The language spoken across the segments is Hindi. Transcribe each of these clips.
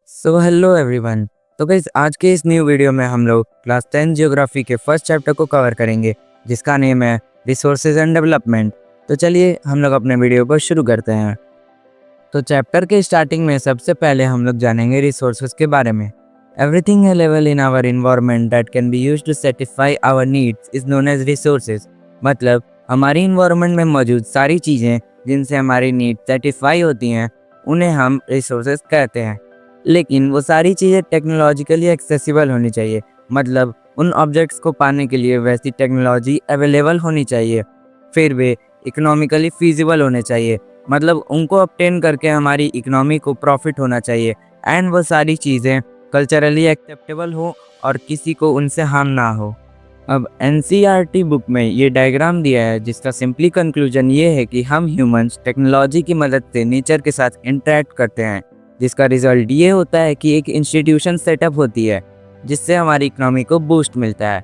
So hello everyone. तो गाइस आज के इस न्यू वीडियो में हम लोग क्लास 10 जियोग्राफी के फर्स्ट चैप्टर को कवर करेंगे जिसका नेम है रिसोर्सेज एंड डेवलपमेंट। तो चलिए हम लोग अपने वीडियो को शुरू करते हैं। तो चैप्टर के स्टार्टिंग में सबसे पहले हम लोग जानेंगे रिसोर्सेज के बारे में। Everything available in our environment that can be used to satisfy our needs is known as resources. मतलब हमारी इन्वायरमेंट में मौजूद सारी चीज़ें जिनसे हमारी नीड सेटिस्फाई होती हैं उन्हें हम रिसोर्सेज कहते हैं। लेकिन वो सारी चीज़ें टेक्नोलॉजिकली एक्सेसिबल होनी चाहिए। मतलब उन ऑब्जेक्ट्स को पाने के लिए वैसी टेक्नोलॉजी अवेलेबल होनी चाहिए। फिर वे इकोनॉमिकली फीजिबल होने चाहिए। मतलब उनको ऑब्टेन करके हमारी इकोनॉमी को प्रॉफिट होना चाहिए। एंड वो सारी चीज़ें कल्चरली एक्सेप्टेबल हो और किसी को उनसे हार्म ना हो। अब एनसीईआरटी बुक में ये डायग्राम दिया है जिसका सिंपली कंक्लूजन ये है कि हम ह्यूमंस टेक्नोलॉजी की मदद से नेचर के साथ इंटरेक्ट करते हैं, जिसका रिजल्ट ये होता है कि एक इंस्टीट्यूशन सेटअप होती है जिससे हमारी इकोनॉमी को बूस्ट मिलता है।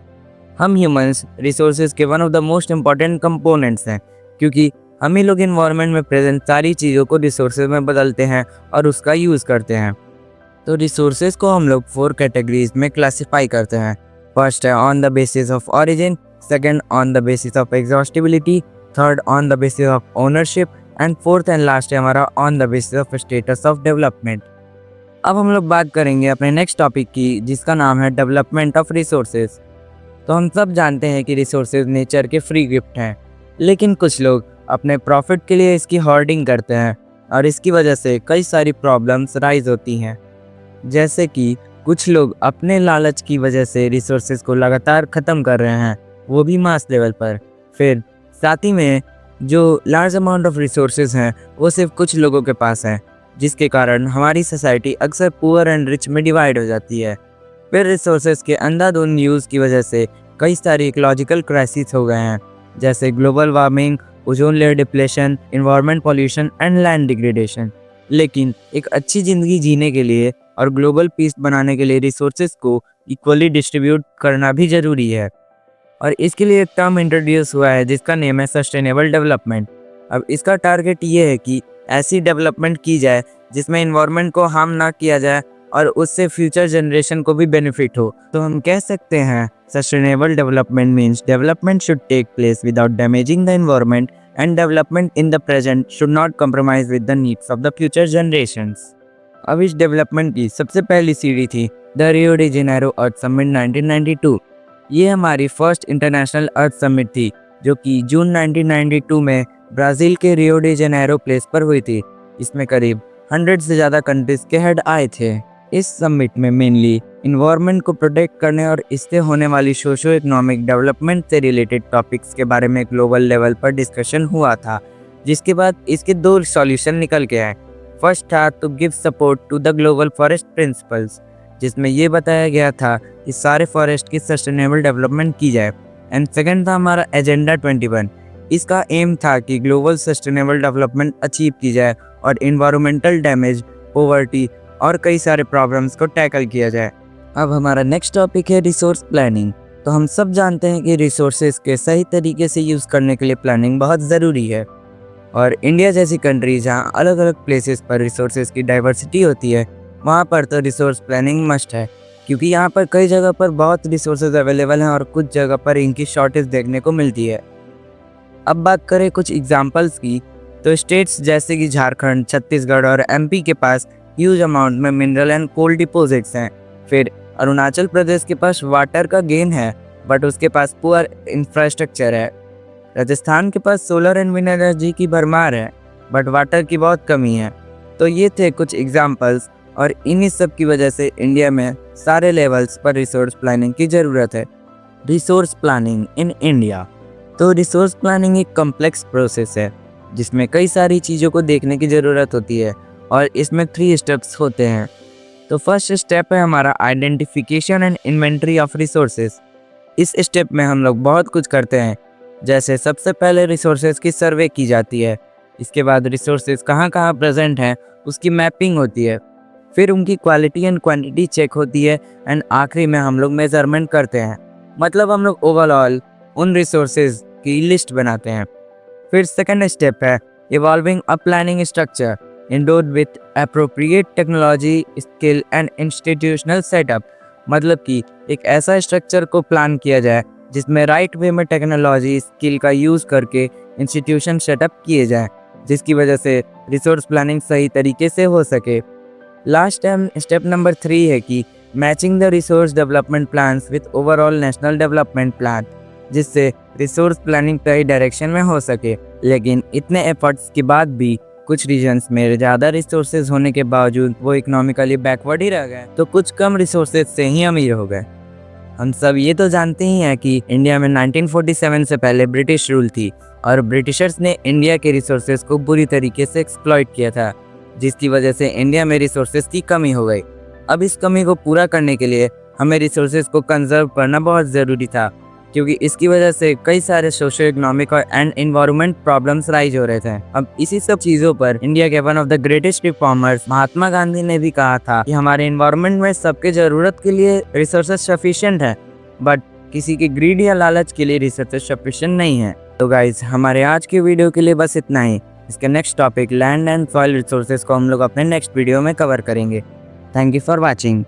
हम ह्यूमंस रिसोर्सेज के one of the most important components हैं क्योंकि हम ही लोग इन्वायरमेंट में प्रेजेंट सारी चीज़ों को रिसोर्सेज में बदलते हैं और उसका यूज़ करते हैं। तो रिसोर्सेज को हम लोग 4 कैटेगरीज में क्लासिफाई करते हैं। फर्स्ट है on the basis of origin, second on the basis of exhaustibility, third on the basis of ownership and fourth and last है हमारा on the basis of status of development. अब हम लोग बात करेंगे अपने नेक्स्ट टॉपिक की जिसका नाम है डेवलपमेंट ऑफ रिसोर्सेज। तो हम सब जानते हैं कि रिसोर्सेज नेचर के फ्री गिफ्ट हैं, लेकिन कुछ लोग अपने प्रॉफिट के लिए इसकी होर्डिंग करते हैं और इसकी वजह से कई सारी प्रॉब्लम्स राइज होती हैं। जैसे कि कुछ लोग अपने लालच की वजह से रिसोर्सेज को लगातार ख़त्म कर रहे हैं, वो भी मास लेवल पर। फिर साथ ही में जो लार्ज अमाउंट ऑफ रिसोर्सेज हैं वो सिर्फ कुछ लोगों के पास हैं, जिसके कारण हमारी सोसाइटी अक्सर पुअर एंड रिच में डिवाइड हो जाती है। फिर रिसोर्सेज के अंधाधुंध यूज़ की वजह से कई सारी इकोलॉजिकल क्राइसिस हो गए हैं, जैसे global warming, ozone layer depletion, environment pollution and land degradation. लेकिन एक अच्छी ज़िंदगी जीने के लिए और ग्लोबल पीस बनाने के लिए रिसोर्सेज को इक्वली डिस्ट्रीब्यूट करना भी ज़रूरी है। और इसके लिए एक टर्म इंट्रोड्यूस हुआ है जिसका नेम है सस्टेनेबल डेवलपमेंट। अब इसका टारगेट ये है कि ऐसी डेवलपमेंट की जाए जिसमें इन्वायरमेंट को हार्म ना किया जाए और उससे फ्यूचर जनरेशन को भी बेनिफिट हो। तो हम कह सकते हैं sustainable development means development should take place without damaging the environment and development in the present should not compromise with the needs of the future generations. अब इस डेवलपमेंट की सबसे पहली सीढ़ी थी the Rio de Janeiro earth summit 1992। ये हमारी फर्स्ट इंटरनेशनल अर्थ समिट थी जो कि जून 1992 में ब्राज़ील के रियो डी जेनेरो प्लेस पर हुई थी। इसमें करीब 100 से ज़्यादा कंट्रीज़ के हेड आए थे। इस समिट में मेनली इन्वायरमेंट को प्रोटेक्ट करने और इससे होने वाली सोशो इकोनॉमिक डेवलपमेंट से रिलेटेड टॉपिक्स के बारे में ग्लोबल लेवल पर डिस्कशन हुआ था, जिसके बाद इसके 2 सॉल्यूशन निकल के आए। फर्स्ट था to give support to the global forest principles, जिसमें ये बताया गया था कि सारे फॉरेस्ट की सस्टेनेबल डेवलपमेंट की जाए। एंड सेकंड था हमारा एजेंडा 21। इसका एम था कि ग्लोबल सस्टेनेबल डेवलपमेंट अचीव की जाए और इन्वायरमेंटल डैमेज, पॉवर्टी और कई सारे प्रॉब्लम्स को टैकल किया जाए। अब हमारा नेक्स्ट टॉपिक है रिसोर्स प्लानिंग। तो हम सब जानते हैं कि रिसोर्सेज के सही तरीके से यूज़ करने के लिए प्लानिंग बहुत ज़रूरी है। और इंडिया जैसी कंट्री जहाँ अलग अलग प्लेसेस पर रिसोर्सेज की डाइवर्सिटी होती है, वहाँ पर तो रिसोर्स प्लानिंग मस्ट है, क्योंकि यहाँ पर कई जगह पर बहुत रिसोर्सेज अवेलेबल हैं और कुछ जगह पर इनकी शॉर्टेज देखने को मिलती है। अब बात करें कुछ एग्जांपल्स की, तो स्टेट्स जैसे कि झारखंड, छत्तीसगढ़ और एमपी के पास ह्यूज अमाउंट में मिनरल एंड कोल डिपॉजिट्स हैं। फिर अरुणाचल प्रदेश के पास वाटर का गेन है बट उसके पास पुअर इंफ्रास्ट्रक्चर है। राजस्थान के पास सोलर एंड विंड एनर्जी की भरमार है बट वाटर की बहुत कमी है। तो ये थे कुछ एग्जांपल्स और इन्हीं सब की वजह से इंडिया में सारे लेवल्स पर रिसोर्स प्लानिंग की ज़रूरत है। Resource planning in India. तो रिसोर्स प्लानिंग एक कॉम्प्लेक्स प्रोसेस है जिसमें कई सारी चीज़ों को देखने की ज़रूरत होती है और इसमें 3 स्टेप्स होते हैं। तो फर्स्ट स्टेप है हमारा identification and inventory of resources. इस स्टेप में हम लोग बहुत कुछ करते हैं, जैसे सबसे पहले रिसोर्सेज की सर्वे की जाती है। इसके बाद रिसोर्सेज कहाँ कहाँ प्रेजेंट हैं उसकी मैपिंग होती है। फिर उनकी क्वालिटी एंड क्वांटिटी चेक होती है एंड आखिरी में हम लोग मेजरमेंट करते हैं। मतलब हम लोग ओवरऑल उन रिसोर्सेज की लिस्ट बनाते हैं। फिर सेकंड स्टेप है evolving a planning structure. endowed with appropriate technology, skill and institutional setup। मतलब कि एक ऐसा स्ट्रक्चर को प्लान किया जाए जिसमें राइट वे में टेक्नोलॉजी स्किल का यूज़ करके इंस्टीट्यूशन सेटअप किए जाए, जिसकी वजह से रिसोर्स प्लानिंग सही तरीके से हो सके। लास्ट टाइम स्टेप नंबर 3 है कि matching the resource development plans with overall national development plan, जिससे रिसोर्स प्लानिंग सही डायरेक्शन में हो सके। लेकिन इतने एफर्ट्स के बाद भी कुछ रीजन्स में ज़्यादा रिसोर्सेज होने के बावजूद वो इकोनॉमिकली बैकवर्ड ही रह गए, तो कुछ कम रिसोर्सेज से ही अमीर हो गए। हम सब ये तो जानते ही हैं कि इंडिया में 1947 से पहले ब्रिटिश रूल थी और ब्रिटिशर्स ने इंडिया के रिसोर्सेज को बुरी तरीके से एक्सप्लॉइट किया था, जिसकी वजह से इंडिया में रिसोर्सेज की कमी हो गई। अब इस कमी को पूरा करने के लिए हमें रिसोर्सेज को कंजर्व करना बहुत ज़रूरी था, क्योंकि इसकी वजह से कई सारे सोशो इकोनॉमिक और एंड एनवायरनमेंट प्रॉब्लम्स राइज हो रहे थे। अब इसी सब चीज़ों पर इंडिया के one of the greatest reformers Mahatma Gandhi ने भी कहा था कि हमारे एनवायरनमेंट में सबके ज़रूरत के लिए रिसोर्सेज सफिशिएंट है, बट किसी की ग्रीड या लालच के लिए रिसोर्सेज सफिशिएंट नहीं है। तो गाइज, हमारे आज के वीडियो के लिए बस इतना ही। इसके next topic land and soil resources को हम लोग अपने नेक्स्ट वीडियो में कवर करेंगे। Thank you for watching.